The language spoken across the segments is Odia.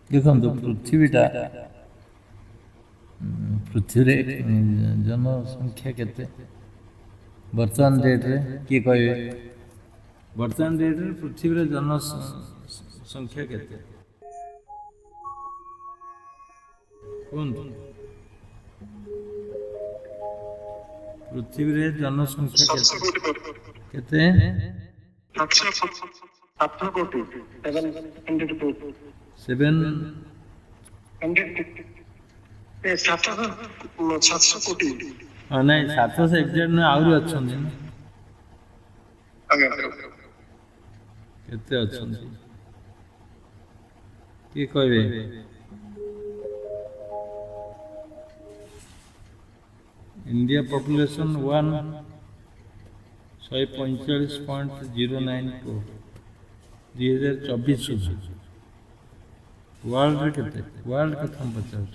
देखो पृथ्वीटा पृथ्वी जनसंख्या केते वर्तमान डेट रे किए कहे वर्तमान डेट रे पृथ्वी जनसंख्या केते कौन पृथ्वी रे जनसंख्या केते 700 कोटी नहीं 700 एग्जैक्ट ना आउरी अच्छन दिन केते अच्छन की कहबे इंडिया पॉपुलेशन 145.094 2024 सुधा वर्ल्ड केते वर्ल्ड कथा पचास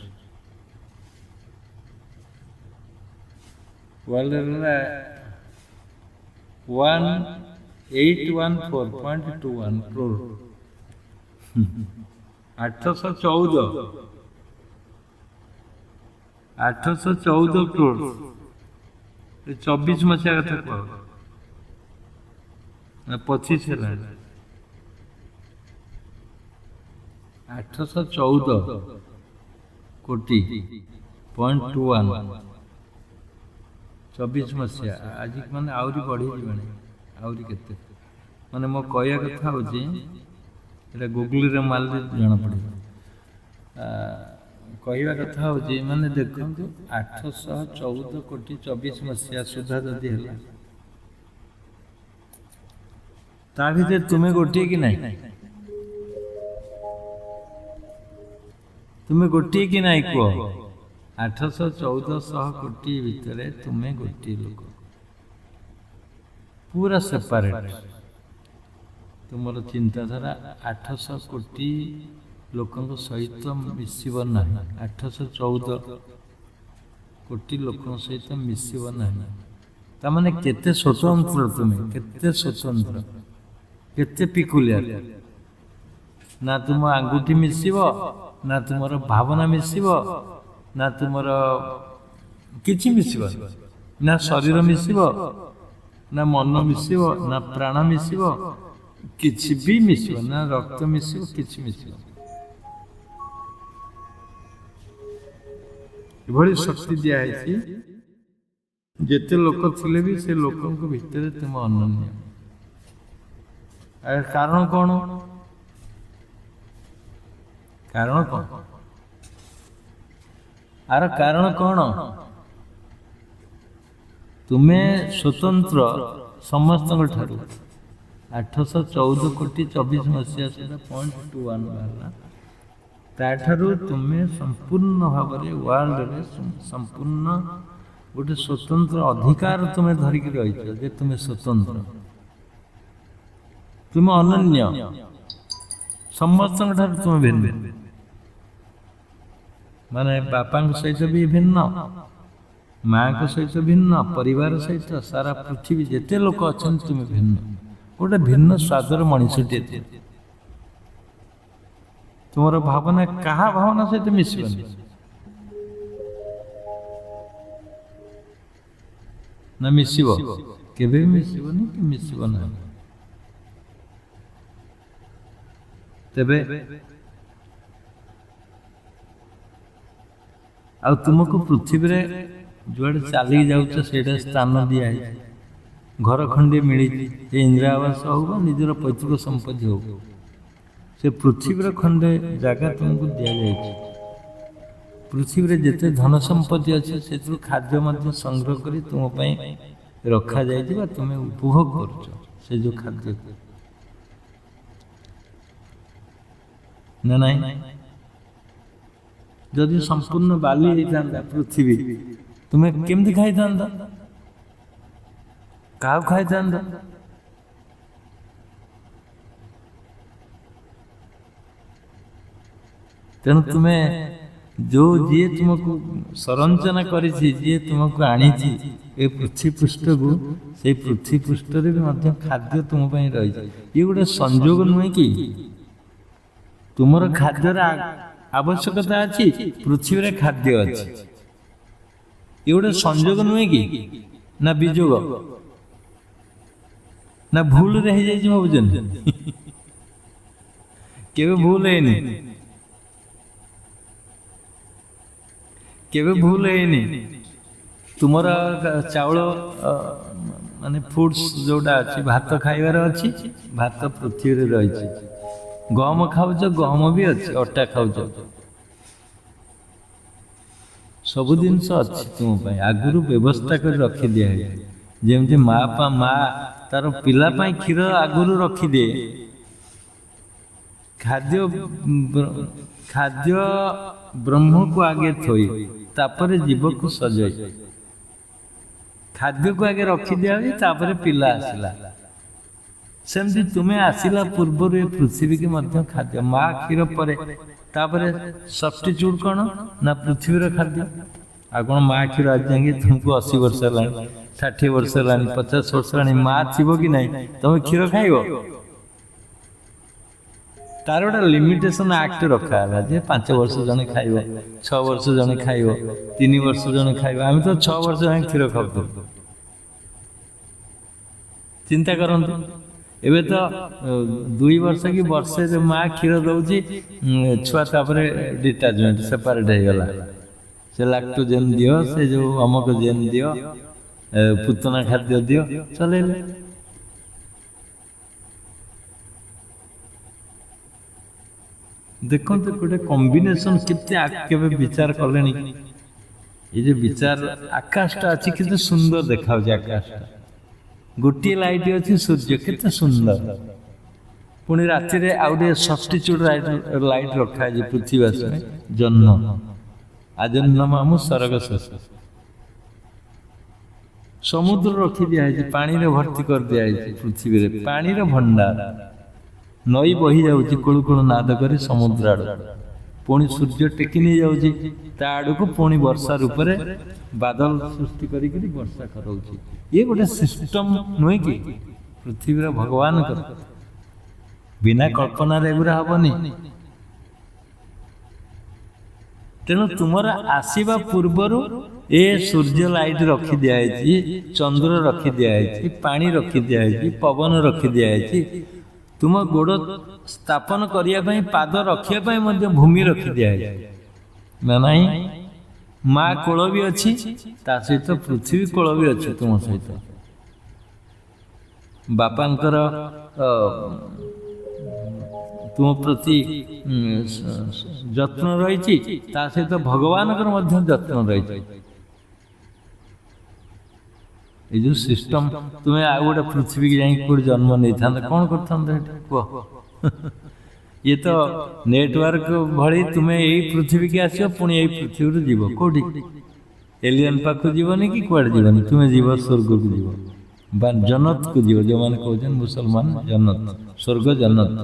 वर्ल्ड 1814.21 करोड़ 814 करोड़ 24 मसीहा कथा कह 25 है 814 कोटी .21 24 मसीहा आज मैंने आहरी बढ़ी जीवानी आहरी केते माने मो कहया कथा होची एटा गूगल रे माल जाना पड़े कहवा कथा होची माने देखंतु 814 कोटी 24 मसीहा सुधा जदि हला ता भीतर तुम्हें गोटे कि नहीं तुम्हें गोटे कि नहीं कह 814 कोटी भितर तुम्हें गोटे लोक पूरा सेपरेट तुमर चिंताधारा 800 कोटी लोकों सहित मिसब ना 814 कोटी लोकों सहित मिसब ना ताने केते स्वतंत्र तुम्हें केते स्वतंत्र केते पिकुलियर ना तुम आंगुठी मिसब ना तुमर भावना मिसब ना तुमर किछि मिसब ना शरीर मिसब ना मन मिसब ना प्राण मिसब किछि भी मिसब ना रक्त मिसब किछि मिसब एभली शक्ति दिया है जेते लोक थिले भी से लोकों को भितर तुम अनन्य कारण कौन कारण कौन आर कारण कौन तुम्हें स्वतंत्र समस्त 814 कोटी 24 मसीहा से .21 बाहर ताठारु तुम्हें संपूर्ण भाव में वर्ल्ड रे संपूर्ण गोटे स्वतंत्र अधिकार तुम्हें धरिक रही जे तुम्हें स्वतंत्र तुम्हें अनन्य समस्त तुम्हें भिन्न माने बापा सहित भी भिन्न माँ को सहित भिन्न परिवार सहित सारा पृथ्वी जिते लोक अच्छा तुम्हें भिन्न गोटे भिन्न स्वादर मनुष्यटे तुम्हार भावना कहा भावना सहित मिसबनी ना मिसब केबे मिसबनी कि मिसब ना तेबे आ तुमको पृथ्वी रे जुआड़े चली जाऊच से स्थान दिया है घर खंडे मिली इंदिरा आवास हो निजर पैतृक संपत्ति हो से पृथ्वी खंडे जगह तुमको दि जाए पृथ्वी जिते धन संपत्ति अच्छे से खाद्य संग्रह कर तुम रखा जाए तुम्हें उपभोग कर से जो खाद्य ना नहीं जदि संपूर्ण बाली होता पृथ्वी तुम्हें केमती खाई था क्या खाई था तेणु तुम्हें जो जी तुमको संरचना कर तुमको आनी ए पृथ्वी पृष्ठ को से पृथ्वी पृष्ठ भी खाद्य तुम रही ये गोटे संजोग नुहे कि ତୁମର ଖାଦ୍ୟର ଆବଶ୍ୟକତା ଅଛି, ପୃଥିବୀରେ ଖାଦ୍ୟ ଅଛି। ଏ ଗୋଟେ ସଂଯୋଗ ନୁହେଁ କି, ନା ବିଯୋଗ, ନା ଭୁଲରେ ହେଇଯାଇଛି ଭାବୁଛନ୍ତି? କେବେ ଭୁଲ ହେଇନି, କେବେ ଭୁଲ ହେଇନି। ତୁମର ଚାଉଳ ମାନେ ଫୁଡ୍ସ ଯୋଉଟା ଅଛି, ଭାତ ଖାଇବାର ଅଛି, ଭାତ ପୃଥିବୀରେ ରହିଛି। ଗହମ ଖାଉଛ, ଗହମ ବି ଅଛି। ଅଟା ଖାଉଛ, ସବୁ ଜିନିଷ ଅଛି ତୁମ ପାଇଁ। ଆଗରୁ ବ୍ୟବସ୍ଥା କରି ରଖିଦିଆ ହେଇଛି। ଯେମିତି ମା ତାର ପିଲା ପାଇଁ କ୍ଷୀର ଆଗରୁ ରଖିଦିଏ। ଖାଦ୍ୟ ବ୍ରହ୍ମକୁ ଆଗେ ଥୋଇ, ତାପରେ ଜୀବକୁ ସଜେଇ। ଖାଦ୍ୟକୁ ଆଗେ ରଖିଦିଆ ହଉଛି, ତାପରେ ପିଲା ଆସିଲା। ସେମିତି ତୁମେ ଆସିଲା ପୂର୍ବରୁ ଏ ପୃଥିବୀକି ମଧ୍ୟ ଖାଦ୍ୟ, ମା କ୍ଷୀର ପରେ, ତାପରେ ସବଷ୍ଟିଚ୍ୟୁଟ୍ କ'ଣ ନା ପୃଥିବୀର ଖାଦ୍ୟ। ଆଉ କ'ଣ ମା କ୍ଷୀର ଆଜି ଯାଇକି ତୁମକୁ 80 ବର୍ଷ ହେଲାଣି, 60 ବର୍ଷ ହେଲାଣି, 50 ବର୍ଷ ହେଲାଣି, ମା ଥିବ କି ନାହିଁ, ତମେ କ୍ଷୀର ଖାଇବ? ତାର ଗୋଟେ ଲିମିଟେସନ ଆକ୍ଟ ରଖା ହେଲା ଯେ 5 ବର୍ଷ ଜଣେ ଖାଇବ, 6 ବର୍ଷ ଜଣେ ଖାଇବ, 3 ବର୍ଷ ଜଣେ ଖାଇବ। ଆମେ ତ 6 ବର୍ଷ ଯାଏଁ କ୍ଷୀର ଖାଉଥିଲୁ। ଚିନ୍ତା କରନ୍ତୁ, ଏବେ ତ 2 ବର୍ଷ କି ବର୍ଷେ ମା କ୍ଷୀର ଦଉଛି, ଛୁଆ ତାପରେ ଡିଟାଚମେଣ୍ଟ, ସେପାରେଟ ହେଇଗଲା। ସେ ଲାକ୍ଟୋଜେନ ଦିଅ, ସେ ଯୋଉ ଅମକ ଜେନ ଦିଅ, ପୁତନା ଖାଦ୍ୟ ଦିଅ, ଚଲେଇଲେ। ଦେଖନ୍ତୁ ଗୋଟେ କମ୍ବିନେସନ କେତେ, କେବେ ବିଚାର କଲେଣି? ଏ ଯେ ବିଚାର, ଆକାଶଟା ଅଛି କେତେ ସୁନ୍ଦର ଦେଖାଉଛି। ଆକାଶଟା ଗୋଟିଏ ଲାଇଟ୍ ଅଛି, ସୂର୍ଯ୍ୟ କେତେ ସୁନ୍ଦର। ପୁଣି ରାତିରେ ଆଉ ଗୋଟେ ସବଷ୍ଟିଚ୍ୟୁଟ୍ ଲାଇଟ୍ ରଖାଯାଇଛି ପୃଥିବୀ, ଜହ୍ନ। ଆଜନ୍ମମାମୁ ସରଗଶେଷ। ସମୁଦ୍ର ରଖି ଦିଆଯାଇଛି, ପାଣିରେ ଭର୍ତ୍ତି କରିଦିଆଯାଇଛି ପୃଥିବୀରେ, ପାଣିର ଭଣ୍ଡାର। ନଈ ବହି ଯାଉଛି କୁଳୁ କୁଳୁ ନାଦ କରି ସମୁଦ୍ର ଆଡକୁ। ପୁଣି ସୂର୍ଯ୍ୟ ଟେକି ନେଇ ଯାଉଛି ତା ଆଡକୁ, ପୁଣି ବର୍ଷା ରୂପରେ ବାଦଲ ସୃଷ୍ଟି କରିକି ବର୍ଷା କରାଉଛି। ଇଏ ଗୋଟେ ସିଷ୍ଟମ ନୁହେଁ କି ପୃଥିବୀର ଭଗବାନଙ୍କର? ବିନା କଳ୍ପନାରେ ଏଗୁରା ହବନି। ତେଣୁ ତୁମର ଆସିବା ପୂର୍ବରୁ ଏ ସୂର୍ଯ୍ୟ ଲାଇଟ୍ ରଖି ଦିଆଯାଇଛି, ଚନ୍ଦ୍ର ରଖି ଦିଆଯାଇଛି, ପାଣି ରଖି ଦିଆଯାଇଛି, ପବନ ରଖି ଦିଆଯାଇଛି। ତୁମ ଗୋଡ଼ ସ୍ଥାପନ କରିବା ପାଇଁ, ପାଦ ରଖିବା ପାଇଁ ମଧ୍ୟ ଭୂମି ରଖି ଦିଆଯାଇଛି ନା ନାହିଁ? ମା କୋଳ ବି ଅଛି, ତା ସହିତ ପୃଥିବୀ କୋଳ ବି ଅଛି ତୁମ ସହିତ। ବାପାଙ୍କର ତୁମ ପ୍ରତି ଯତ୍ନ ରହିଛି, ତା ସହିତ ଭଗବାନଙ୍କର ମଧ୍ୟ ଯତ୍ନ ରହିଛି। এই যে সিস্টম, তুমি ଆଉ ଗୋଟେ ପୃଥିବୀକି ଯାଇକି କୋଉଠି ଜନ୍ମ ନେଇଥାନ୍ତ, କ'ଣ କରିଥାନ୍ତ ଏଠି କୁହ? ଇଏ ତ ନେଟୱାର୍କ ଭଳି, ତୁମେ ଏଇ ପୃଥିବୀକି ଆସିବ, ପୁଣି ଏଇ ପୃଥିବୀରୁ ଯିବ କୋଉଠି? ଏଲିୟନ ପାଖକୁ ଯିବନି କି କୁଆଡ଼େ ଯିବନି, ତୁମେ ଯିବ ସ୍ୱର୍ଗକୁ ଯିବ, ବା ଜନ୍ନତକୁ ଯିବ। ଯେଉଁମାନେ କହୁଛନ୍ତି ମୁସଲମାନ, ଜନ୍ନତ, ସ୍ୱର୍ଗ ଜନ୍ନତ।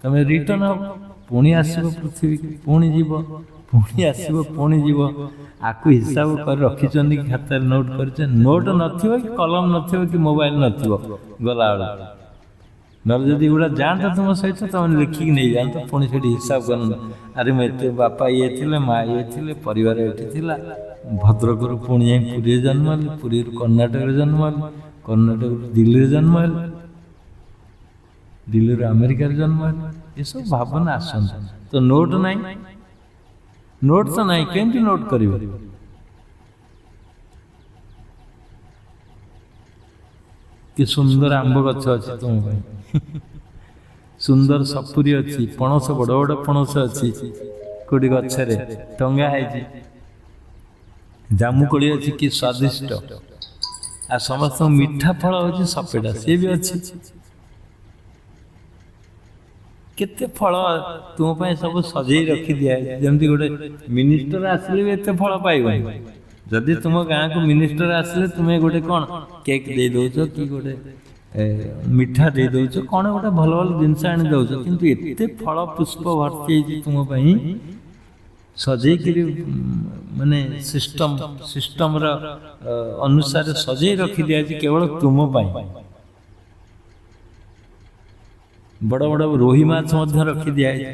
ତମେ ରିଟର୍ନ ହବ, ପୁଣି ଆସିବ ପୃଥିବୀକି, ପୁଣି ଯିବ, ପୁଣି ଆସିବ, ପୁଣି ଯିବ। ଆକୁ ହିସାବ କରି ରଖିଛନ୍ତି କି ଖାତାରେ ନୋଟ୍ କରିଛନ୍ତି? ନୋଟ୍ ନଥିବ କି କଲମ ନଥିବ କି ମୋବାଇଲ ନଥିବ ଗଲାବେଳକୁ। ନହେଲେ ଯଦି ଏଗୁଡ଼ା ଯାଆନ୍ତା ତୁମ ସହିତ, ତମେ ଲେଖିକି ନେଇଯାଆନ୍ତ, ପୁଣି ସେଠି ହିସାବ କରନ୍ତ। ଆରେ ମୁଁ ଏତେ ବାପା ଇଏ ଥିଲେ, ମା ଇଏ ଥିଲେ, ପରିବାର ଏଠି ଥିଲା। ଭଦ୍ରକରୁ ପୁଣି ଯାଇ ପୁରୀରେ ଜନ୍ମ ହେଲି, ପୁରୀରୁ କର୍ଣ୍ଣାଟକରେ ଜନ୍ମ ହେଲି, କର୍ଣ୍ଣାଟକରୁ ଦିଲ୍ଲୀରେ ଜନ୍ମ ହେଲି, ଦିଲ୍ଲୀରୁ ଆମେରିକାରେ ଜନ୍ମ ହେଲି। ଏସବୁ ଭାବନା ଆସନ୍ତା। ତ ନୋଟ୍ ନାହିଁ, ନୋଟ୍ ତ ନାହିଁ, କେମିତି ନୋଟ୍ କରିବ? କି ସୁନ୍ଦର ଆମ୍ବ ଗଛ ଅଛି ତୁମ ପାଇଁ, ସୁନ୍ଦର ସପୁରୀ ଅଛି, ପଣସ, ବଡ଼ ବଡ଼ ପଣସ ଅଛି କୋଉଠି ଗଛରେ ଟଙ୍ଗା ହେଇଛି, ଜାମୁକୋଳି ଅଛି, କି ସ୍ୱାଦିଷ୍ଟ। ଆଉ ସମସ୍ତଙ୍କୁ ମିଠା ଫଳ ହେଉଛି ସପେଟା, ସିଏ ବି ଅଛି। କେତେ ଫଳ ତୁମ ପାଇଁ ସବୁ ସଜେଇ ରଖି ଦିଆଯାଇଛି। ଯେମିତି ଗୋଟେ ମିନିଷ୍ଟର ଆସିଲେ ବି ଏତେ ଫଳ ପାଇବନି। ଯଦି ତୁମ ଗାଁକୁ ମିନିଷ୍ଟର ଆସିଲେ, ତୁମେ ଗୋଟେ କ'ଣ କେକ୍ ଦେଇ ଦେଉଛ, କି ଗୋଟେ ମିଠା ଦେଇ ଦେଉଛ, କ'ଣ ଗୋଟେ ଭଲ ଭଲ ଜିନିଷ ଆଣି ଦେଉଛ, କିନ୍ତୁ ଏତେ ଫଳ ପୁଷ୍ପ ଭର୍ତ୍ତି ହେଇଛି ତୁମ ପାଇଁ, ସଜେଇକିରି, ମାନେ ସିଷ୍ଟମର ଅନୁସାରେ ସଜେଇ ରଖି ଦିଆଯାଇଛି କେବଳ ତୁମ ପାଇଁ। ବଡ଼ ବଡ଼ ରୋହି ମାଛ ମଧ୍ୟ ରଖି ଦିଆଯାଇଛି।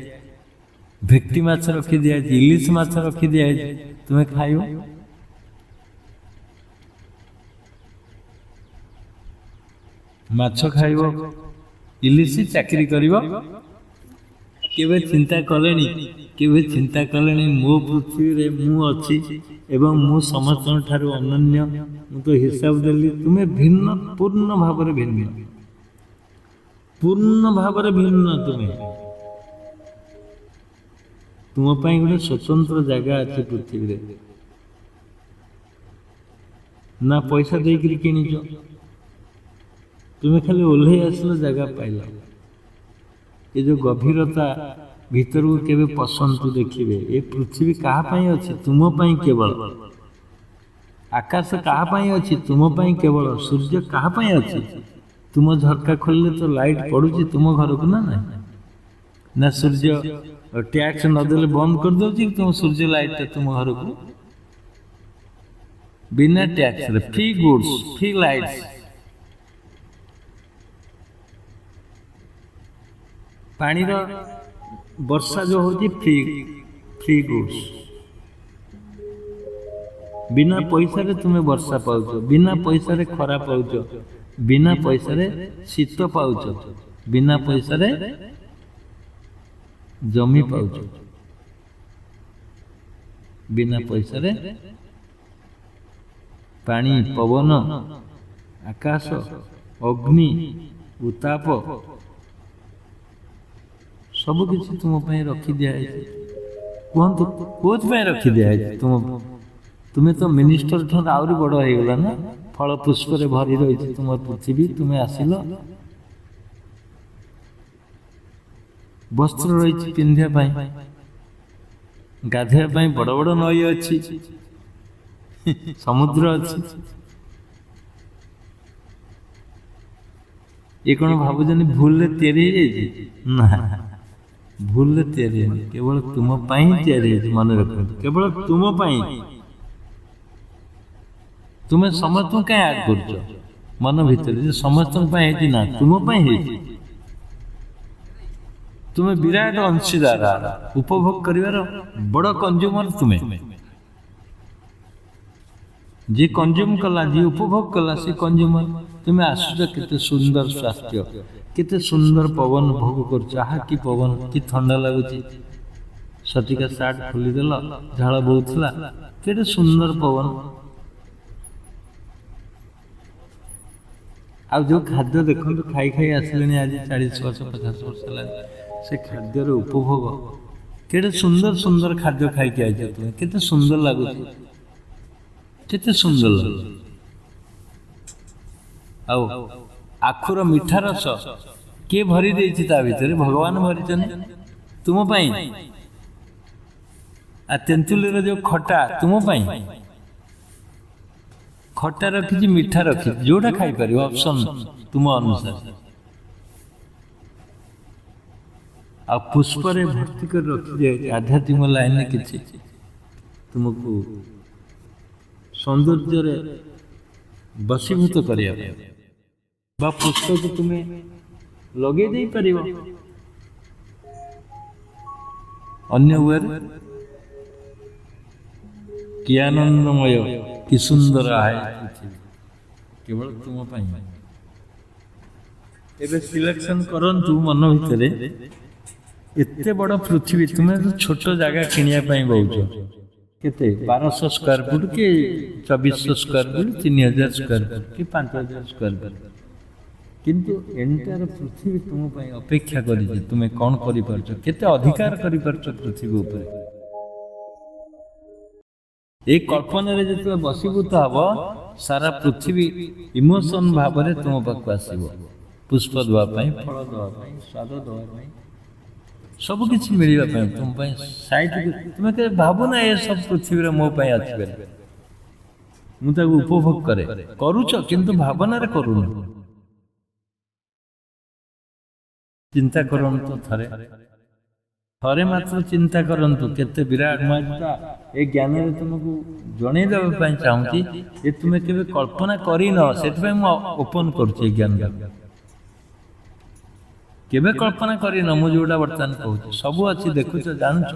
ଭେକ୍ଟି ମାଛ ରଖି ଦିଆଯାଇଛି, ଇଲିଶ ମାଛ ରଖି ଦିଆଯାଇଛି, ତୁମେ ଖାଇବ। ମାଛ ଖାଇବ, ଇଲିଶ ଚାକିରି କରିବ। କେବେ ଚିନ୍ତା କଲେଣି, କେବେ ଚିନ୍ତା କଲେଣି ମୋ ପୃଥିବୀରେ ମୁଁ ଅଛି ଏବଂ ମୁଁ ସମସ୍ତଙ୍କ ଠାରୁ ଅନନ୍ୟ। ମୁଁ ତ ହିସାବ ଦେଲି, ତୁମେ ଭିନ୍ନ, ପୂର୍ଣ୍ଣ ଭାବରେ ଭିନ୍ନ, ପୂର୍ଣ୍ଣ ଭାବରେ ଭିନ୍ନ। ତୁମ ପାଇଁ ଗୋଟେ ସ୍ୱତନ୍ତ୍ର ଜାଗା ଅଛି ପୃଥିବୀରେ। ନା ପଇସା ଦେଇକିରି କିଣିଛ, ତୁମେ ଖାଲି ଓହ୍ଲେଇ ଆସିଲ, ଜାଗା ପାଇଲ। ଏ ଯେଉଁ ଗଭୀରତା ଭିତରକୁ କେବେ ପଶନ୍ତୁ, ଦେଖିବେ ଏ ପୃଥିବୀ କାହା ପାଇଁ ଅଛି? ତୁମ ପାଇଁ କେବଳ। ଆକାଶ କାହା ପାଇଁ ଅଛି? ତୁମ ପାଇଁ କେବଳ। ସୂର୍ଯ୍ୟ କାହା ପାଇଁ ଅଛି? ତୁମ ଝରକା ଖୋଲିଲେ ତ ଲାଇଟ୍ ପଡ଼ୁଛି ତୁମ ଘରକୁ ନା ନାହିଁ? ନା ସୂର୍ଯ୍ୟ ଟ୍ୟାକ୍ସ ନଦେଲେ ବନ୍ଦ କରିଦେଉଛି ତୁମ ସୂର୍ଯ୍ୟ ଲାଇଟ୍ଟା ତୁମ ଘରକୁ? ବିନା ଟ୍ୟାକ୍ସରେ ଫ୍ରି ଗୁଡ୍ସ, ଫ୍ରି ଲାଇଟ୍ସ। ପାଣିର ବର୍ଷା ଯେଉଁ ହେଉଛି ଫ୍ରି ଗୁଡ୍ସ। ବିନା ପଇସାରେ ତୁମେ ବର୍ଷା ପାଉଛ, ବିନା ପଇସାରେ ଖରା ପାଉଛ, ବିନା ପଇସାରେ ଶୀତ ପାଉଛ, ବିନା ପଇସାରେ ଜମି ପାଉଛ, ବିନା ପଇସାରେ ପାଣି, ପବନ, ଆକାଶ, ଅଗ୍ନି, ଉତ୍ତାପ ସବୁ କିଛି ତୁମ ପାଇଁ ରଖି ଦିଆଯାଇଛି। କୁହନ୍ତୁ କୋଉଥିପାଇଁ ରଖି ଦିଆଯାଇଛି? ତୁମେ ତ ମିନିଷ୍ଟର ଠାରୁ ଆହୁରି ବଡ଼ ହେଇଗଲା ନା। ଫଳ ପୁଷ୍ପରେ ଭରି ରହିଛି ତୁମ ପୃଥିବୀ। ତୁମେ ଆସିଲ, ବସ୍ତ୍ର ରହିଛି ପିନ୍ଧିବା ପାଇଁ, ଗାଧୋଇବା ପାଇଁ ବଡ଼ ବଡ଼ ନଈ ଅଛି, ସମୁଦ୍ର ଅଛି। ଏ କ'ଣ ଭାବୁଛନ୍ତି ଭୁଲରେ ତିଆରି ହେଇଯାଇଛି? ନା, ଭୁଲରେ ତିଆରି ହେଇନି, କେବଳ ତୁମ ପାଇଁ ତିଆରି ହେଇଛି। ମନେ ରଖନ୍ତୁ, କେବଳ ତୁମ ପାଇଁ। ତୁମେ ସମସ୍ତଙ୍କୁ କାହିଁ ଆଡ୍ କରୁଛ ମନ ଭିତରେ ଯେ ସମସ୍ତଙ୍କ ପାଇଁ ହେଇଛି? ନା, ତୁମ ପାଇଁ ହେଇଛି। ତୁମେ ବିରାଟ ଅଂଶୀଦାର, ଉପଭୋଗ କରିବାର ବଡ଼ କଞ୍ଜ୍ୟୁମର ତୁମେ। ଯିଏ କଞ୍ଜ୍ୟୁମ କଲା, ଯିଏ ଉପଭୋଗ କଲା, ସେ କଞ୍ଜ୍ୟୁମର। ତୁମେ ଆସୁଛ, କେତେ ସୁନ୍ଦର ସ୍ୱାସ୍ଥ୍ୟ, କେତେ ସୁନ୍ଦର ପବନ ଭୋଗ କରୁଛ। ଆହା କି ପବନ, କି ଥଣ୍ଡା ଲାଗୁଛି। ସଟିକା ସାର୍ଟ ଖୋଲିଦେଲ, ଝାଳ ବହୁଥିଲା, କେତେ ସୁନ୍ଦର ପବନ। ଆଉ ଯେଉଁ ଖାଦ୍ୟ ଦେଖନ୍ତୁ, ଖାଇ ଖାଇ ଆସିଲେଣି ଆଜି 40 ବର୍ଷ 50 ବର୍ଷ ହେଲାଣି, ସେ ଖାଦ୍ୟର ଉପଭୋଗ, କେତେ ସୁନ୍ଦର ସୁନ୍ଦର ଖାଦ୍ୟ ଖାଇକି ଆଇଛ ତୁମେ। କେତେ ସୁନ୍ଦର ଲାଗୁଛି, କେତେ ସୁନ୍ଦର ଲାଗୁଛି। ଆଉ ଆଖୁର ମିଠା ରସ କିଏ ଭରି ଦେଇଛି ତା ଭିତରେ? ଭଗବାନ ଭରିଛନ୍ତି ତୁମ ପାଇଁ। ଆଉ ତେନ୍ତୁଲିର ଯେଉଁ ଖଟା, ତୁମ ପାଇଁ। ଖଟା ରଖିଛି, ମିଠା ରଖିଛି, ଯୋଉଟା ଖାଇପାରିବ, ଅପସନ୍ ତୁମ ଅନୁସାରେ। ଆଉ ପୁଷ୍ପରେ ଭର୍ତ୍ତି କରି ରଖିଯାଇଛି ଆଧ୍ୟାତ୍ମିକ ଲାଇନରେ କିଛି ତୁମକୁ ସୌନ୍ଦର୍ଯ୍ୟରେ ବଶୀଭୂତ କରିବା ପାଇଁ। ବା ପୁଷ୍ପକୁ ତୁମେ ଲଗେଇ ଦେଇପାରିବ ଅନ୍ୟ ୱେରେ। କି ଆନନ୍ଦମୟ, କି ସୁନ୍ଦର ଆଏ ପୃଥିବୀ, କେବଳ ତୁମ ପାଇଁ। ଏବେ ସିଲେକ୍ସନ କରନ୍ତୁ ମନ ଭିତରେ, ଏତେ ବଡ଼ ପୃଥିବୀ, ତୁମେ ଛୋଟ ଜାଗା କିଣିବା ପାଇଁ ବହୁଛ। କେତେ? 1200 ସ୍କୋୟାର ଫୁଟ, କି 2400 ସ୍କୋୟାର ଫୁଟ, 3000 ସ୍କୋୟାର ଫୁଟ, କି 5000 ସ୍କୋୟାର ଫୁଟ। କିନ୍ତୁ ଏଣ୍ଟାର ପୃଥିବୀ ତୁମ ପାଇଁ ଅପେକ୍ଷା କରିଛି। ତୁମେ କ'ଣ କରିପାରୁଛ? କେତେ ଅଧିକାର କରିପାରୁଛ ପୃଥିବୀ ଉପରେ? এই କଳ୍ପନାରେ ଯେତେବେଳେ ବଶୀଭୂତ ହେବ, ସାରା ପୃଥିବୀ ଇମୋସନ ଭାବରେ ତୁମ ପାଖକୁ ଆସିବ। ପୁଷ୍ପ ଦେବା ପାଇଁ, ଫଳ ଦେବା ପାଇଁ, ସ୍ୱାଦ ଦେବା ପାଇଁ, ସବୁ କିଛି ମିଳିବା ପାଇଁ ତୁମ ପାଇଁ ସାଇଟ୍। ତୁମେ କେବେ ଭାବୁନା ଏସବୁ ପୃଥିବୀରେ ମୋ ପାଇଁ ଅଛି ବୋଲି। ମୁଁ ତାକୁ ଉପଭୋଗ କରେ, କରୁଛ, କିନ୍ତୁ ଭାବନାରେ କରୁନି। ଚିନ୍ତା କରନ୍ତୁ ଥରେ, ଥରେ ମାତ୍ର ଚିନ୍ତା କରନ୍ତୁ, କେତେ ବିରାଟ। ଏ ଜ୍ଞାନରେ ତୁମକୁ ଜଣେଇ ଦେବା ପାଇଁ ଚାହୁଁଛି ଯେ ତୁମେ କେବେ କଳ୍ପନା କରିନ, ସେଥିପାଇଁ ମୁଁ ଓପନ କରୁଛି ଏ ଜ୍ଞାନ। କେବେ କଳ୍ପନା କରିନ ମୁଁ ଯୋଉଟା ବର୍ତ୍ତମାନ କହୁଛି ସବୁ ଅଛି ଦେଖୁଛ ଜାଣୁଛ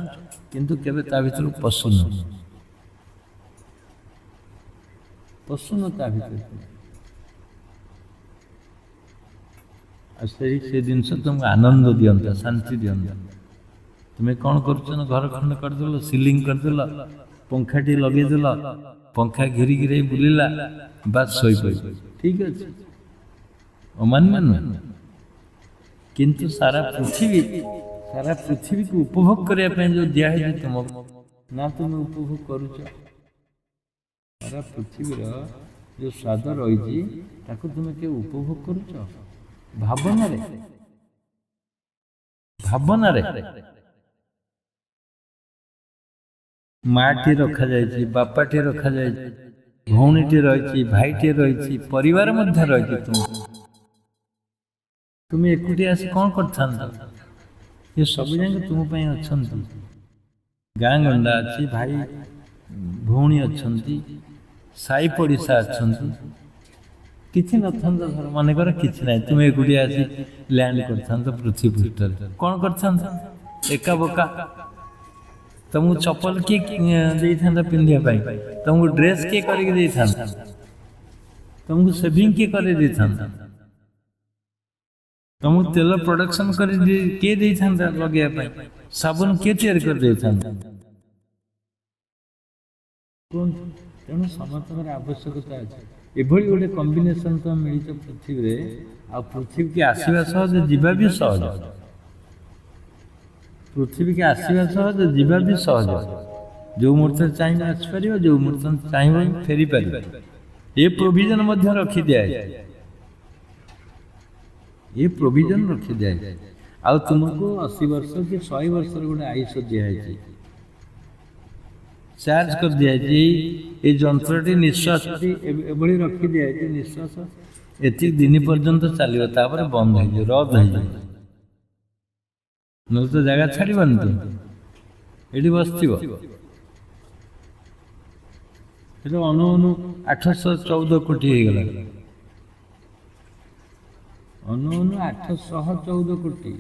କିନ୍ତୁ କେବେ ତା ଭିତରୁ ପଶୁନ ତା ଭିତରକୁ ଆଉ ସେ ଜିନିଷ ତୁମକୁ ଆନନ୍ଦ ଦିଅନ୍ତା ଶାନ୍ତି ଦିଅନ୍ତା ତୁମେ କ'ଣ କରୁଛ ନା ଘର ଖଣ୍ଡ କରିଦେଲ ସିଲିଂ କରିଦେଲ ପଙ୍ଖାଟି ଲଗେଇଦେଲ ପଙ୍ଖା ଘିରି ଘିରି ବୁଲିଲା ବାସ୍ ଶୋଇପଡ଼ିଲ ଠିକ୍ ଅଛି ଅମାନ୍ୟ ନୁହେଁ କିନ୍ତୁ ସାରା ପୃଥିବୀକୁ ଉପଭୋଗ କରିବା ପାଇଁ ଯେଉଁ ଦିଆହେଇଛି ତୁମକୁ ନା ତୁମେ ଉପଭୋଗ କରୁଛ ସାରା ପୃଥିବୀର ଯେଉଁ ସ୍ୱାଦ ରହିଛି ତାକୁ ତୁମେ କେବେ ଉପଭୋଗ କରୁଛ ଭାବନାରେ ମାଟିଏ ରଖାଯାଇଛି ବାପାଟିଏ ରଖାଯାଇଛି ଭଉଣୀଟିଏ ରହିଛି ଭାଇଟିଏ ରହିଛି ପରିବାର ମଧ୍ୟ ରହିଛି ତୁମେ ଏକୁଟିଆ ଆସି କ'ଣ କରିଥାନ୍ତ ଏ ସବୁ ଯାକ ତୁମ ପାଇଁ ଅଛନ୍ତି ଗାଁ ଗଣ୍ଡା ଅଛି ଭାଇ ଭଉଣୀ ଅଛନ୍ତି ସାଇ ପଡ଼ିଶା ଅଛନ୍ତି କିଛି ନଥାନ୍ତ ଧର ମନେକର କିଛି ନାହିଁ ତୁମେ ଏକୁଟିଆ ଆସି ଲ୍ୟାଣ୍ଡ କରିଥାନ୍ତ ପୃଥିବୀ ପୃଷ୍ଠରେ କ'ଣ କରିଥାନ୍ତ ଏକା ବୋକା ତମକୁ ଚପଲ କିଏ ଦେଇଥାନ୍ତା ପିନ୍ଧିବା ପାଇଁ ତମକୁ ଡ୍ରେସ୍ କିଏ କରିକି ଦେଇଥାନ୍ତା ତମକୁ ସେଭିଂ କିଏ କରି ଦେଇଥାନ୍ତା ତମକୁ ତେଲ ପ୍ରଡକ୍ସନ କରି କିଏ ଦେଇଥାନ୍ତା ଲଗେଇବା ପାଇଁ ସାବୁନ କିଏ ତିଆରି କରି ଦେଇଥାନ୍ତା ତେଣୁ ସମସ୍ତଙ୍କର ଆବଶ୍ୟକତା ଅଛି ଏଭଳି ଗୋଟେ କମ୍ବିନେସନ୍ ତ ମିଳିଛ ପୃଥିବୀରେ ଆଉ ପୃଥିବୀକି ଆସିବା ସହଜ ଯିବା ବି ସହଜ ପୃଥିବୀକି ଆସିବା ସହଜ ଯିବା ବି ସହଜ ଯେଉଁ ମୁହୂର୍ତ୍ତରେ ଚାହିଁବ ଆସିପାରିବ ଯେଉଁ ମୁହୂର୍ତ୍ତରେ ଚାହିଁବ ଫେରିପାରିବ ଏ ପ୍ରୋଭିଜନ ମଧ୍ୟ ରଖିଦିଆଯାଇଛି ଆଉ ତୁମକୁ 80 ବର୍ଷ କି 100 ବର୍ଷର ଗୋଟେ ଆୟୁଷ ଦିଆହେଇଛି ଚାର୍ଜ କରିଦିଆଯାଇଛି ଏଇ ଯନ୍ତ୍ରଟି ନିଶ୍ୱାସଟି ଏଭଳି ରଖିଦିଆଯାଇଛି ନିଶ୍ୱାସ ଏତିକି ଦିନ ପର୍ଯ୍ୟନ୍ତ ଚାଲିବ ତାପରେ ବନ୍ଦ ହେଇଯିବ ରଦ ହେଇଯିବ ନହେଲେ ତ ଜାଗା ଛାଡ଼ିବନି ତ ଏଠି ବସିଥିବ ଏଠି ଅନୁ 814 କୋଟି ହେଇଗଲା ଅନୁ 814 କୋଟି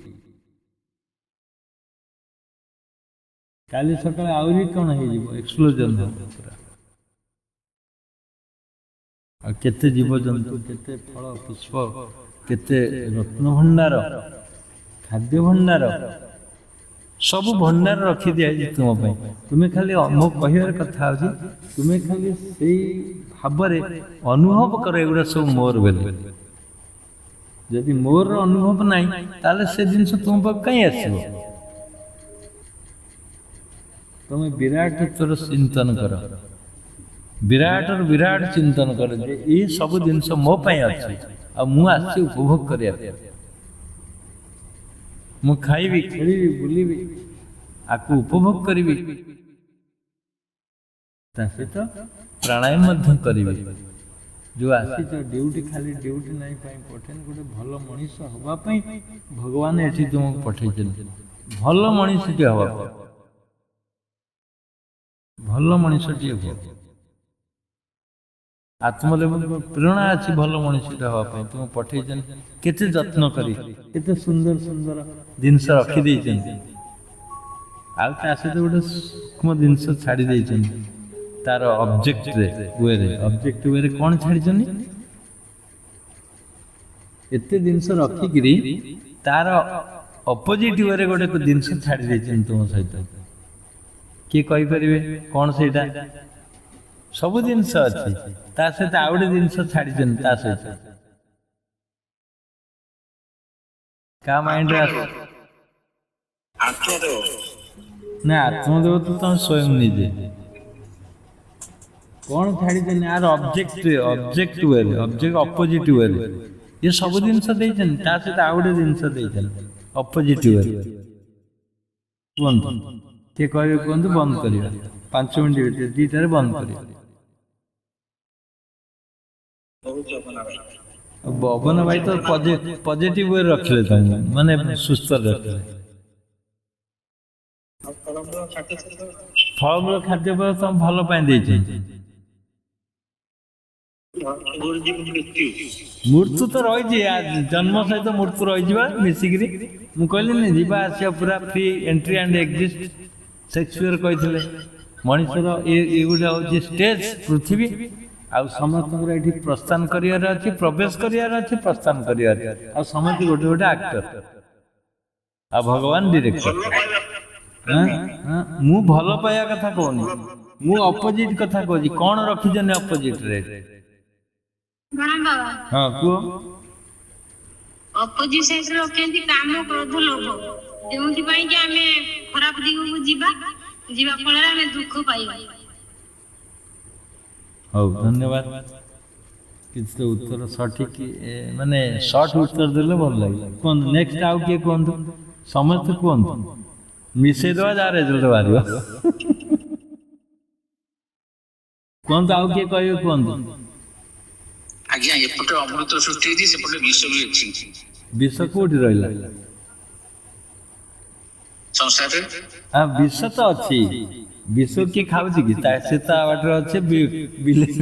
କାଲି ସକାଳେ ଆହୁରି କ'ଣ ହେଇଯିବ ଏକ୍ସପ୍ଲୋଜନ୍ ହେବ ପୁରା ଆଉ କେତେ ଜୀବଜନ୍ତୁ କେତେ ଫଳ ପୁଷ୍ପ କେତେ ରତ୍ନଭଣ୍ଡାର ଖାଦ୍ୟ ଭଣ୍ଡାର ସବୁ ଭଣ୍ଡାର ରଖିଦିଆଯାଇଛି ତୁମ ପାଇଁ ତୁମେ ଖାଲି ମୋ କହିବାର କଥା ହେଉଛି ତୁମେ ଖାଲି ସେଇ ଭାବରେ ଅନୁଭବ କର ଏଗୁଡ଼ା ସବୁ ମୋର ବୋଲି ଯଦି ମୋର ଅନୁଭବ ନାହିଁ ତାହେଲେ ସେ ଜିନିଷ ତୁମ ପାଖକୁ କାହିଁ ଆସିବ ତୁମେ ବିରାଟ ତୋର ଚିନ୍ତନ କର ବିରାଟର ବିରାଟ ଚିନ୍ତନ କର ଯେ ଏଇ ସବୁ ଜିନିଷ ମୋ ପାଇଁ ଅଛି ଆଉ ମୁଁ ଆସିଛି ଉପଭୋଗ କରିବା ପାଇଁ ମୁଁ ଖାଇବି ଖେଳିବି ବୁଲିବି ଆକୁ ଉପଭୋଗ କରିବି ତା ସହିତ ପ୍ରାଣାୟାମ ମଧ୍ୟ କରିବି ଯେଉଁ ଆସିଛ ଡ୍ୟୁଟି ଖାଲି ଡ୍ୟୁଟି ନାହିଁ ପାଇଁ ପଠେଇନି ଗୋଟେ ଭଲ ମଣିଷ ହେବା ପାଇଁ ଭଗବାନ ଏଠି ତୁମକୁ ପଠେଇଛନ୍ତି ଭଲ ମଣିଷଟିଏ ହେବା ପାଇଁ ଭଲ ମଣିଷଟିଏ ହୁଅ ଆତ୍ମରେ ପ୍ରେରଣା ଅଛି ଭଲ ମଣିଷଟା ହେବା ପାଇଁ ତୁମକୁ ପଠେଇଛନ୍ତି କେତେ ଯତ୍ନ କରି କେତେ ସୁନ୍ଦର ସୁନ୍ଦର ଜିନିଷ ରଖିଦେଇଛନ୍ତି ଆଉ ତା ସହିତ ଗୋଟେ ସୂକ୍ଷ୍ମ ଜିନିଷ ଛାଡ଼ି ଦେଇଛନ୍ତି ତାର ଅବଜେକ୍ଟ ୱେରେ କ'ଣ ଛାଡ଼ିଛନ୍ତି ଏତେ ଜିନିଷ ରଖିକିରି ତାର ଅପୋଜିଟ୍ ୱେରେ ଗୋଟେ ଜିନିଷ ଛାଡ଼ି ଦେଇଛନ୍ତି ତୁମ ସହିତ କିଏ କହିପାରିବେ କ'ଣ ସେଇଟା ସବୁ ଜିନିଷ ଅଛି ତା ସହିତ ଆଉ ଗୋଟେ ଜିନିଷ ଛାଡ଼ିଛନ୍ତି ତା ସହିତ କାହା ମାଇଣ୍ଡରେ ଆସ ନା ଆତ୍ମଦେବ ତ ତମେ ସ୍ୱୟଂ ନିଜେ କ'ଣ ଛାଡ଼ିଛନ୍ତି ଆର ଅବଜେକ୍ଟ ଅପୋଜିଟ୍ ୱେରେ ଏ ସବୁ ଜିନିଷ ଦେଇଛନ୍ତି ତା ସହିତ ଆଉ ଗୋଟେ ଜିନିଷ ଦେଇଛନ୍ତି ଅପୋଜିଟ୍ ୱେରେ କୁହନ୍ତୁ କିଏ କହିବେ କୁହନ୍ତୁ ବନ୍ଦ କରିବା 5 ମିନିଟ୍ ଭିତରେ 2ଟାରେ ବନ୍ଦ କରିବା ବବନ ଭାଇ ତ ପଜିଟିଭ ୱେରେ ରଖିଲେ ତମକୁ ମାନେ ସୁସ୍ଥ ରଖିଲେ ଫଳମୂଳ ଖାଦ୍ୟ ତମ ଭଲ ପାଇଁ ଦେଇଛନ୍ତି ମୃତ୍ୟୁ ତ ରହିଛି, ଜନ୍ମ ସହିତ ମୃତ୍ୟୁ ରହିଯିବା ମିଶିକିରି। ମୁଁ କହିଲିନି ଯିବା ଆସିବା ପୁରା free entry and exist, Shakespeare କହିଥିଲେ। ମଣିଷର ଏ ଗୋଟେ ହେଉଛି ଷ୍ଟେଜ ପୃଥିବୀ, ଆଉ ସମସ୍ତଙ୍କର ଏଠି ପ୍ରସ୍ଥାନ କରିବାର ଅଛି, ପ୍ରବେଶ କରିବାର ଅଛି, ପ୍ରସ୍ଥାନ କରିବାର, ଆଉ ସମସ୍ତେ ଗୋଟେ ଗୋଟେ ଆକ୍ଟର, ଆଉ ଭଗବାନ ଡିରେକ୍ଟର। ମୁଁ ଭଲ ପାଇବା କଥା କହୁନି, ମୁଁ ଅପୋଜିଟ କଥା କହୁଛି। କଣ ରଖିଛନ୍ତି ଅପୋଜିଟରେ? ହଁ କୁହ। ଅପୋଜିଟ ସାଇଡରେ ରଖିଛନ୍ତି କାମ, କ୍ରୋଧ, ଲୋଭ, ଯେଉଁଥିପାଇଁ କି ଆମେ ଖରାପ ଦିଗକୁ ଯିବା ଫଳରେ ଆମେ ଦୁଃଖ ପାଇବା। ହଉ, ଧନ୍ୟବାଦ। କିଛି ତ ଉତ୍ତର ସଠିକ, ମାନେ ସର୍ଟ ଉତ୍ତର ଦେଲେ ଭଲ ଲାଗିଲା। କୁହନ୍ତୁ ନେକ୍ସଟ, ଆଉ କିଏ କୁହନ୍ତୁ? ସମସ୍ତେ କୁହନ୍ତୁ, ମିଶେଇଦେବା, ଯାହା ରେଜଲ୍ଟ ବାହାରିବ। କୁହନ୍ତୁ, ଆଉ କିଏ କହିବେ କୁହନ୍ତୁ। ଆଜ୍ଞା, ଏପଟେ ଅମୃତ ସୃଷ୍ଟି ହେଇଛି, ସେପଟେ ବିଷ ବି ଅଛି। ବିଷ କୋଉଠି ରହିଲା? ସଂସାରରେ ବିଷ ତ ଅଛି। ବିଷ କିଏ ଖାଉଛି କି? ସେ ତା ବାଟରେ ଅଛି,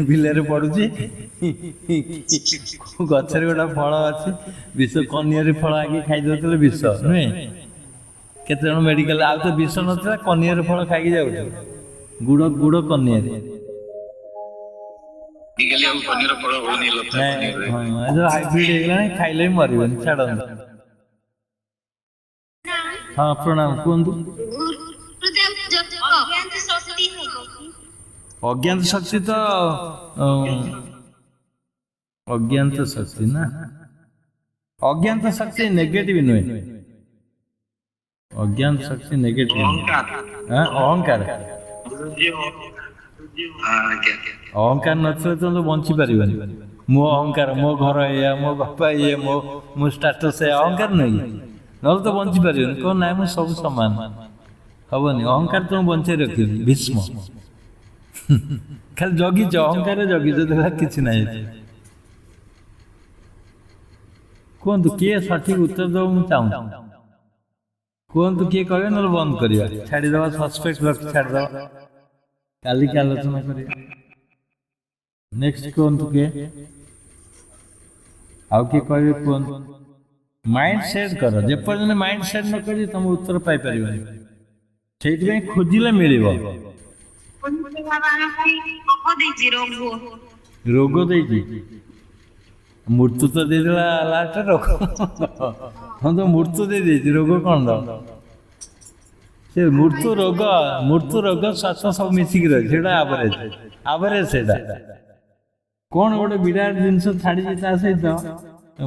ବିଲରେ ପଡୁଛି। ଗଛରେ ଗୋଟେ ଫଳ ଅଛି, ବିଷ କନିଆରୀ ଫଳ ଆଗେ ଖାଇଦଉଥିଲେ, ବିଷ ନୁହେଁ? କେତେ ଜଣ ମେଡିକାଲ, ଆଉ ତ ବିଷ ନଥିଲା, କନିଆରୀ ଫଳ ଖାଇକି ଯାଉଥିଲେ, ଗୁଡ କନିଆରୀ। ହାଇବ୍ରିଡ ହେଇଗଲାଣି, ଖାଇଲେ ବି ମରିବନି, ଛାଡନ୍ତୁ। ହଁ, ପ୍ରଣାମ। କୁହନ୍ତୁ। ଅଜ୍ଞାତ ଶକ୍ତି ତ ଅଜ୍ଞାତ ଶକ୍ତି ନା, ଅଜ୍ଞାତ ଶକ୍ତି ନେଗେଟିଭ ନୁହେଁ। ଅଜ୍ଞାତ ଶକ୍ତି ନେଗେଟିଭ, ଅହଙ୍କାର। ଅହଙ୍କାର ନଥିଲେ ତ ବଞ୍ଚି ପାରିବନି। ମୋ ଅହଙ୍କାର, ମୋ ଘର ଏଇଆ, ମୋ ବାପା ଇଏ, ମୋ ଷ୍ଟାଟସ ଏଇଆ, ଅହଙ୍କାର ନୁହେଁ କି? ନହେଲେ ତ ବଞ୍ଚି ପାରିବନି। କହ ନାଇଁ, ମୁଁ ସବୁ ସମାନ, ହବନି। ଅହଙ୍କାର ତ ବଞ୍ଚେଇ ରଖିଛି ଭୀଷ୍ମ। ଖାଲି ଜଗିଛ, ଅହଙ୍କାର ଜଗିଛ, ଦେଖିଲା କିଛି ନାହିଁ। କୁହନ୍ତୁ କିଏ ସଠିକ ଉତ୍ତର ଦେବ, ମୁଁ ଚାହୁଁଛି। କୁହନ୍ତୁ କିଏ କହିବେ, ନହେଲେ ବନ୍ଦ କରିବା, ଛାଡ଼ିଦେବା, ସସ୍ପେକ୍ଟ ଛାଡ଼ିଦେବା, କାଲିକି ଆଲୋଚନା କରିବା। ନେକ୍ସଟ କୁହନ୍ତୁ କିଏ, ଆଉ କିଏ କହିବେ କୁହନ୍ତୁ। ମାଇଣ୍ଡ ସେଟ୍ କର, ଯେପର୍ଯ୍ୟନ୍ତ ମାଇଣ୍ଡ ସେଟ୍ ନ କରିବି ତମ ଉତ୍ତର ପାଇପାରିବନି। ସେଇଥିପାଇଁ ଖୋଜିଲେ ମିଳିବ। ରୋଗ ଦେଇଛି, ମୃତ୍ୟୁ ତ ଦେଇଦେଲା ଲାଷ୍ଟରେ, ରୋଗ ହଁ ତ ମୃତ୍ୟୁ ଦେଇଦେଇଛି, ରୋଗ କଣ ଦବ? ସେ ମୃତ୍ୟୁ ରୋଗ ଶ୍ୱାସ ସବୁ ମିଶିକି ରହିଛି, ସେଇଟା ଆଭରେଜ ସେଇଟା। କଣ ଗୋଟେ ବିରାଟ ଜିନିଷ ଛାଡିଛି ତା ସହିତ,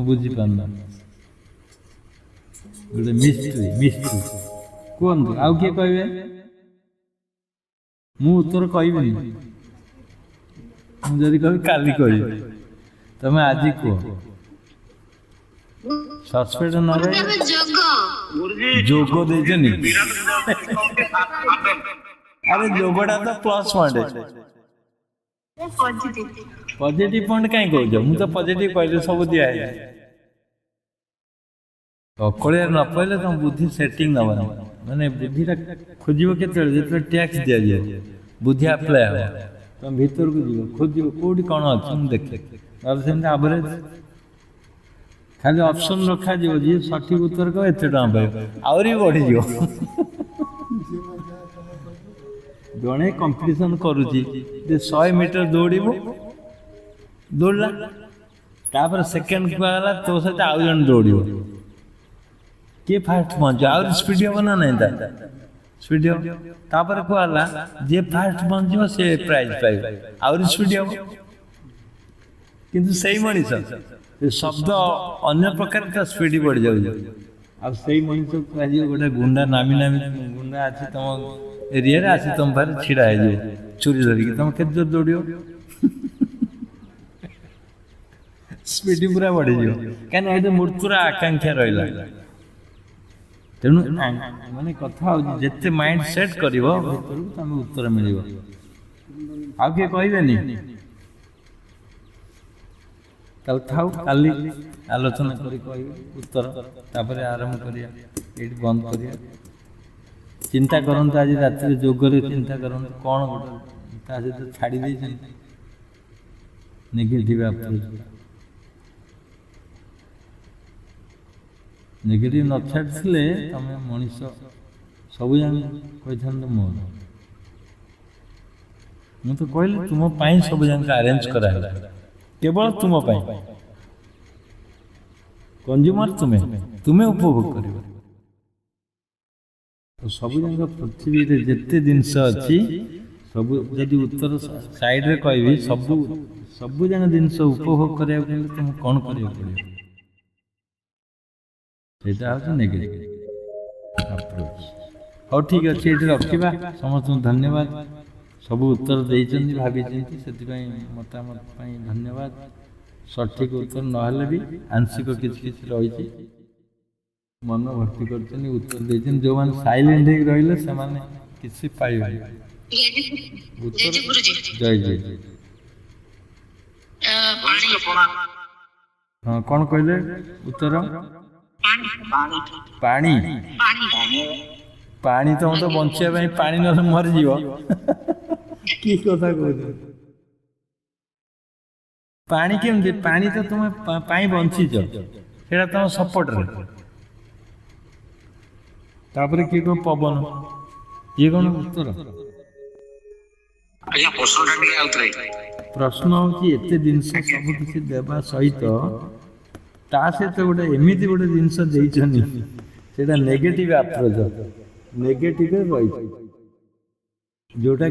ବୁଝିପାରୁନ, ଗୋଟେ ମିଷ୍ଟ୍ରି। କୁହନ୍ତୁ, ଆଉ କିଏ କହିବେ? ମୁଁ ଉତ୍ତର କହିବିନି, ମୁଁ ଯଦି କହିବି କାଲି କହିବି, ତମେ ଆଜି କୁହ। ସସ୍ପେକ୍ଟ ନ ରହି ଯୋଗ ଦେଇଛନ୍ତି। ଆରେ ଯୋଗଟା ତ ପ୍ଲସ୍ ପଏଣ୍ଟ। ପଜିଟିଭ ପଏଣ୍ଟ କାହିଁ କହୁଛ? ମୁଁ ତ ପଜିଟିଭ କହିଲି, ସବୁ ଦିଆହେଇଛି। ଅକଳିଆ ନ ପାଇଲେ ତମ ବୁଦ୍ଧି ସେଟିଂ ନବନି। ମାନେ ବୁଦ୍ଧିଟା ଖୋଜିବ କେତେବେଳେ? ଯେତେବେଳେ ଟ୍ୟାକ୍ସ ଦିଆଯିବ, ବୁଦ୍ଧି ଆପ୍ଲାଏ ହବ, ତମେ ଭିତରକୁ ଯିବ, ଖୋଜିବ କୋଉଠି କଣ ଅଛି ମୁଁ ଦେଖେ। ନହେଲେ ସେମିତି ଆଭରେଜ ଖାଲି ଅପସନ ରଖାଯିବ, ଯିଏ ସଠିକ ଉତ୍ତର କହିବ ଏତେ ଟଙ୍କା ପାଇବ, ଆହୁରି ବଢିଯିବ। ଜଣେ କମ୍ପିଟିସନ କରୁଛି ଯେ 100 ମିଟର ଦୌଡ଼ିବ, ଦୌଡ଼ିଲା, ତାପରେ ସେକେଣ୍ଡ କୁହାଗଲା ତୋ ସହିତ ଆଉ ଜଣେ ଦୌଡ଼ିବ, କିଏ ଫାଷ୍ଟ ପହଞ୍ଚିବ? ଆହୁରି ସ୍ପିଡ ହବ ନା ନାଇଁ? ତା ସ୍ପିଡ ହବ। ତାପରେ କୁହାଗଲା ଯିଏ ଫାଷ୍ଟ ପହଞ୍ଚିବ ସେ ପ୍ରାଇଜ ପାଇବ, ଆହୁରି ସ୍ପିଡ ହବ। କିନ୍ତୁ ସେଇ ମଣିଷ, ଶବ୍ଦ ଅନ୍ୟ ପ୍ରକାର, ତା ସ୍ପିଡ ବଢିଯାଉଛି। ଆଉ ସେଇ ମଣିଷକୁ କୁହାଯିବ ଗୋଟେ ଗୁଣ୍ଡା, ନାମୀ ଗୁଣ୍ଡା ଅଛି ତମ ଏରିଆରେ, ଆସି ତମ ପାଖରେ ଛିଡା ହେଇଯିବ ଛୁରୀ ଧରିକି, ତମେ କେତେ ଜୋର ଦୌଡ଼ିବ? ସ୍ପିଡ ପୁରା ବଢିଯିବ, କାହିଁକିନା ଏଇଟା ମୃତ୍ୟୁର ଆକାଂକ୍ଷା ରହିଲା। ତେଣୁ ମାନେ କଥା ହଉଛି, ଯେତେ ମାଇଣ୍ଡ ସେଟ୍ କରିବ ଭିତରକୁ ତମେ ଉତ୍ତର ମିଳିବ। ଆଉ କିଏ କହିବେନି? ତାହେଲେ ଥାଉ, କାଲି ଆଲୋଚନା କରି କହିବେ ଉତ୍ତର, ତାପରେ ଆରମ୍ଭ କରିବା, ଏଇଠି ବନ୍ଦ କରିବା। ଚିନ୍ତା କରନ୍ତୁ, ଆଜି ରାତିରେ ଯୋଗରେ ଚିନ୍ତା କରନ୍ତୁ, କଣ ଗୋଟେ ତା ସହିତ ଛାଡ଼ି ଦେଇଛନ୍ତି। Negative approach. ନେଗେଟିଭ ନ ଛାଡ଼ିଥିଲେ ତମେ ମଣିଷ ସବୁ ଜାଣି କହିଥାନ୍ତ ମୋର। ମୁଁ ତ କହିଲି ତୁମ ପାଇଁ ସବୁ ଯାକ ଆରେଞ୍ଜ କରାହେଲା, କେବଳ ତୁମ ପାଇଁ। କଞ୍ଜୁମର ତୁମେ, ତୁମେ ଉପଭୋଗ କରିବ। ସବୁ ଯାକ ପୃଥିବୀରେ ଯେତେ ଜିନିଷ ଅଛି ସବୁ, ଯଦି ଉତ୍ତର ସାଇଡରେ କହିବି, ସବୁ ଯାକ ଜିନିଷ ଉପଭୋଗ କରିବାକୁ ହେଲେ ତୁମକୁ କ'ଣ କରିବାକୁ ପଡ଼ିବ? ସେଇଟା ହେଉଛି ନେଗେଟିଭ ଆପ୍ରୋଚ। ହଉ ଠିକ୍ ଅଛି, ଏଠି ରଖିବା। ସମସ୍ତଙ୍କୁ ଧନ୍ୟବାଦ, ସବୁ ଉତ୍ତର ଦେଇଛନ୍ତି ଭାବିଛନ୍ତି, ସେଥିପାଇଁ ମତାମତ ପାଇଁ ଧନ୍ୟବାଦ। ସଠିକ୍ ଉତ୍ତର ନହେଲେ ବି ଆଂଶିକ କିଛି କିଛି ରହିଛି, ମନ ଭର୍ତ୍ତି କରିଛନ୍ତି, ଉତ୍ତର ଦେଇଛନ୍ତି। ଯେଉଁମାନେ ସାଇଲେଣ୍ଟ ହେଇକି ରହିଲେ ସେମାନେ କିଛି ପାଇବେନି ଉତ୍ତର। ଜୟ ଜୟ। ହଁ, କ'ଣ କହିଲେ ଉତ୍ତର? ପାଣି। ପାଣି ତମେ ତ ବଞ୍ଚିବା ପାଇଁ ପାଣି ନହେଲେ ମରିଯିବ। କି କଥା କହୁଛ? ପାଣି କେମିତି? ପାଣି ତ ତୁମେ ପାଇଁ ବଞ୍ଚିଛ, ସେଇଟା ତମ ସପୋର୍ଟରେ। ତାପରେ କିଏ କ'ଣ ପବନ, ଇଏ କ'ଣ ଉତ୍ତର? ପ୍ରଶ୍ନ ହଉଛି ଏତେ ଜିନିଷ ସବୁ କିଛି ଦେବା ସହିତ ତା ସହିତ ଗୋଟେ ଏମିତି ଗୋଟେ ଜିନିଷ ଦେଇଛନ୍ତି, ସେଇଟା ନେଗେଟିଭ ଆପ୍ରୋଚ, ନେଗେଟିଭରେ ରହିଛି, ଯୋଉଟା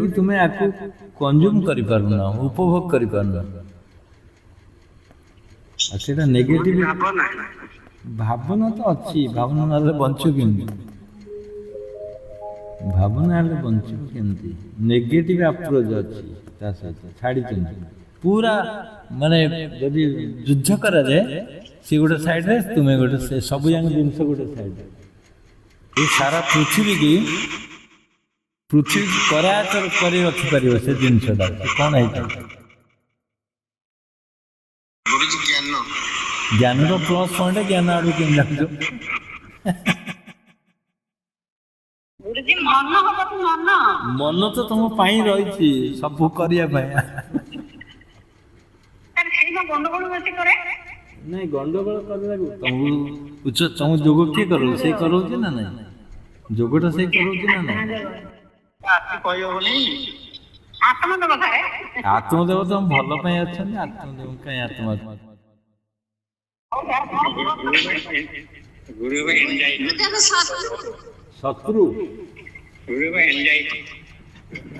କି ତୁମେ ଆକୁ କନଜ୍ୟୁମ କରିପାରୁନ, ଉପଭୋଗ କରିପାରୁନ। ଆଉ ସେଇଟା ନେଗେଟିଭ ଭାବନା ତ ଅଛି। ଭାବନା ନହେଲେ ବଞ୍ଚିବ କେମିତି? ଭାବନା ହେଲେ ବଞ୍ଚିବ କେମିତି? ନେଗେଟିଭ ଆପ୍ରୋଚ ଅଛି ତା ସହିତ, ଛାଡ଼ିଛନ୍ତି ପୁରା। ମାନେ ଯଦି ଯୁଦ୍ଧ କରାଯାଏ, ସେ ଗୋଟେ ସାଇଡରେ, ତୁମେ ଗୋଟେ, ସବୁ ଯାକ ଜିନିଷ ଗୋଟେ ସାଇଡରେ। ଏ ସାରା ପୃଥିବୀକି କରାୟତ୍ତ କରି ରଖିପାରିବ ସେ ଜିନିଷଟା। କ'ଣ ହେଇଥାଏ? ଜ୍ଞାନର ପ୍ଲସ୍ ପଏଣ୍ଟ। ଜ୍ଞାନ ଆଡୁ କେମିତି ଯାଉଛ? ମନ ତ ତମ ପାଇଁ ରହିଛି ସବୁ କରିବା ପାଇଁ। ନାଇଁ, ଗଣ୍ଡଗୋଳ କରିବାକୁ ତମ ଯୋଗ କିଏ କରଉଛି? ସେ କରଉଛି ନା ନାଇଁ? ଯୋଗଟା ସେ କରଉଛି ନା ନାଇଁ? ଆତ୍ମଦେବ ତମ ଭଲ ପାଇଁ ଅଛନ୍ତି। ଆତ୍ମଦେବ କାହିଁ ଆତ୍ମ ଶତ୍ରୁ?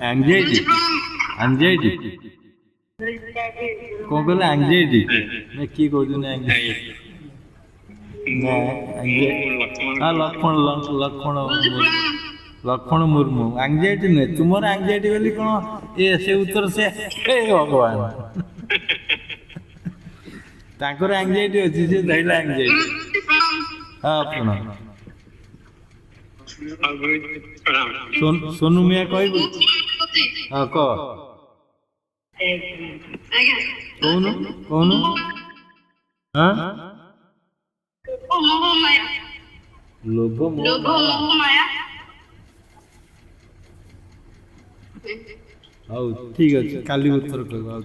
ଆଂଜାଇଟି। କ'ଣ କହିଲେ? ଆଂଜାଇଟି ନା କିଏ କହୁଛନ୍ତି? ଲକ୍ଷ୍ମଣ ମୁର୍ମୁ। ଆଂଜାଇଟି ନୁହେଁ, ତୁମର ଆଂଜାଇଟି ବୋଲି କ'ଣ ସେ ଉତ୍ତର? ସେ ଭଗବାନ, ତାଙ୍କର ଆଂଜାଇଟି ଅଛି, ସେ ଧଇଲା ଆଂଜାଇଟି। ହଁ, ପ୍ରଣାମ। ସୋନୁ ମିଆ କହିବୁ? ହଁ, କହ। କହୁନୁ। ହଁ, ଲୋଭ ମୋହ ମାୟା। ହଉ ଠିକ୍ ଅଛି, କାଲି ଉତ୍ତର କହିବ। ଆଉ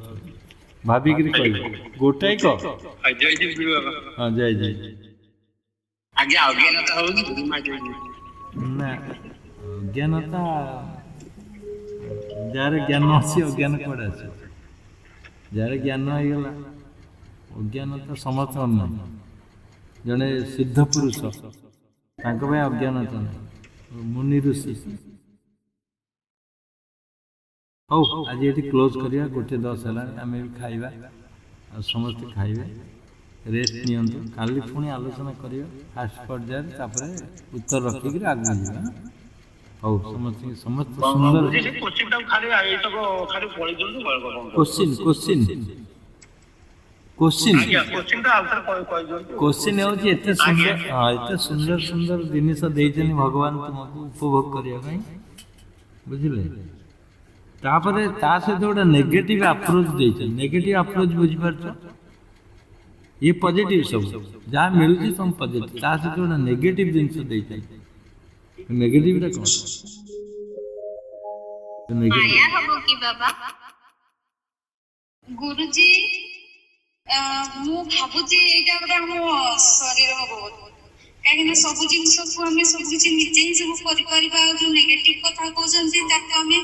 ଭାବିକିରି କହିବ, ଗୋଟାଏ କହ। ହଁ, ଜୟ ଜୟ। ନା, ଅଜ୍ଞାନତା, ଯାହାର ଜ୍ଞାନ ଅଛି ଅଜ୍ଞାନ କୁଆଡ଼େ ଅଛି? ଯାହାର ଜ୍ଞାନ ହେଇଗଲା, ଅଜ୍ଞାନତା ସମସ୍ତଙ୍କର ନାହିଁ। ଜଣେ ସିଦ୍ଧ ପୁରୁଷ, ତାଙ୍କ ପାଇଁ ଅଜ୍ଞାନତା ନାହିଁ। ମୁନି ଋଷି। ହଉ, ଆଜି ଏଠି କ୍ଲୋଜ୍ କରିବା। 1:10 ହେଲାଣି, ଆମେ ବି ଖାଇବା, ଆଉ ସମସ୍ତେ ଖାଇବେ। ରେଷ୍ଟ ନିଅନ୍ତୁ, କାଲି ପୁଣି ଆଲୋଚନା କରିବା ଫାଷ୍ଟ ପର୍ଯ୍ୟାୟରେ, ତାପରେ ଉତ୍ତର ରଖିକିରି ଆଗକୁ ଯିବା। ହଉ, ସମସ୍ତେ ସୁନ୍ଦର କୋଶ୍ଚିନ୍ ହେଉଛି ଏତେ ସୁନ୍ଦର। ହଁ, ଏତେ ସୁନ୍ଦର ସୁନ୍ଦର ଜିନିଷ ଦେଇଛନ୍ତି ଭଗବାନ ତୁମକୁ ଉପଭୋଗ କରିବା ପାଇଁ, ବୁଝିଲେ? ତାପରେ ତା ସହିତ ଗୋଟେ ନେଗେଟିଭ ଆପ୍ରୋଚ ଦେଇଛନ୍ତି। ନେଗେଟିଭ ଆପ୍ରୋଚ ବୁଝିପାରୁଛ? ये पॉजिटिव सब जहाँ मिलुची सब पॉजिटिव, ता सହିତ ଗୋଟେ ନେଗେଟିଭ ଜିନିଷ ଦେଇଛନ୍ତି। ନେଗେଟିଭଟା କ'ଣ? ମାୟା ହବ କି ବାବା? ଗୁରୁଜୀ ମୁଁ ଭାବୁଛି ଏଇଟା ଗୋଟେ ଆମ ଶରୀର ହବ ବୋଲି। କାହିଁକି ନା ସବୁ ଜିନିଷକୁ ଆମେ ସବୁ କିଛି ନିଜେ ହିଁ ସବୁ କରିପାରିବା। ଆଉ ଯୋଉ ନେଗେଟିଭ କଥା କହୁଛନ୍ତି ତାକୁ ଆମେ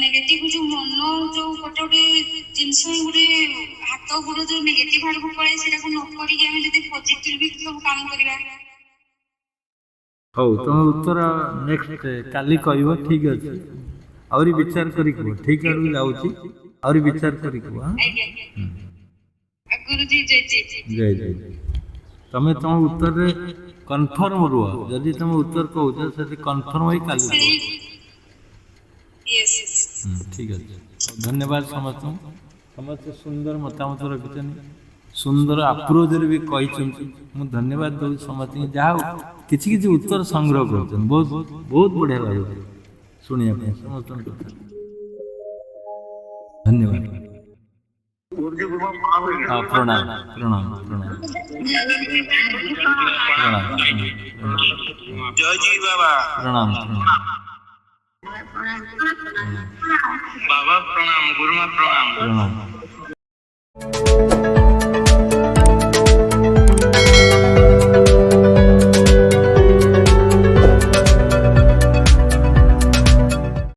ନେଗେଟିଭ ଯୋଉ ମନ ଯୋଉ ଗୋଟେ ଗୋଟେ ଜିନିଷ ଗୋଟେ ହାତ ଗୋଡ ଯୋଉ ନେଗେଟିଭ ଆଡକୁ ପଳାଏ ସେଟାକୁ ନ କରିକି ଆମେ ଯଦି ପଜିଟିଭ ସବୁ କାମ କରିବା। ହଉ ତମ ଉତ୍ତର ନେକ୍ସଟ କାଲି କହିବ, ଠିକ ଅଛି। ଆହୁରି ବିଚାର କରି କୁହ, ଠିକ ଆଡକୁ ଯାଉଛି, ଆହୁରି ବିଚାର କରି କୁହ। ଆଜ୍ଞା ଗୁରୁଜୀ ଜୟ ଜୟ। ଜୟ ଜୟ। ତମେ ତମ ଉତ୍ତରରେ କନଫର୍ମ ରୁହ। ଯଦି ତମେ ଉତ୍ତର କହୁଛ ସେଠି କନଫର୍ମ ହେଇ କାଲି କୁହ। ଠିକ ଅଛି। ଧନ୍ୟବାଦ ସମସ୍ତଙ୍କୁ। ସମସ୍ତେ ସୁନ୍ଦର ମତାମତ ରଖିଛନ୍ତି, ସୁନ୍ଦର ଆପ୍ରୋଚରେ ବି କହିଛନ୍ତି। ମୁଁ ଧନ୍ୟବାଦ ଦେଉଛି ସମସ୍ତଙ୍କୁ। ଯାହା ହଉ କିଛି କିଛି ଉତ୍ତର ସଂଗ୍ରହ କରୁଛନ୍ତି, ବହୁତ ବହୁତ ବଢ଼ିଆ ଲାଗୁଛି ଶୁଣିବା ପାଇଁ ସମସ୍ତଙ୍କ କଥା। ଧନ୍ୟବାଦ। ହଁ ପ୍ରଣାମ ପ୍ରଣାମ ପ୍ରଣାମ ପ୍ରଣାମ ଜୟ ଜି ବାବା। ପ୍ରଣାମ ପ୍ରଣାମ। ବାବା ପ୍ରଣାମ, ଗୁରୁମା ପ୍ରଣାମ। ପ୍ରଣାମ।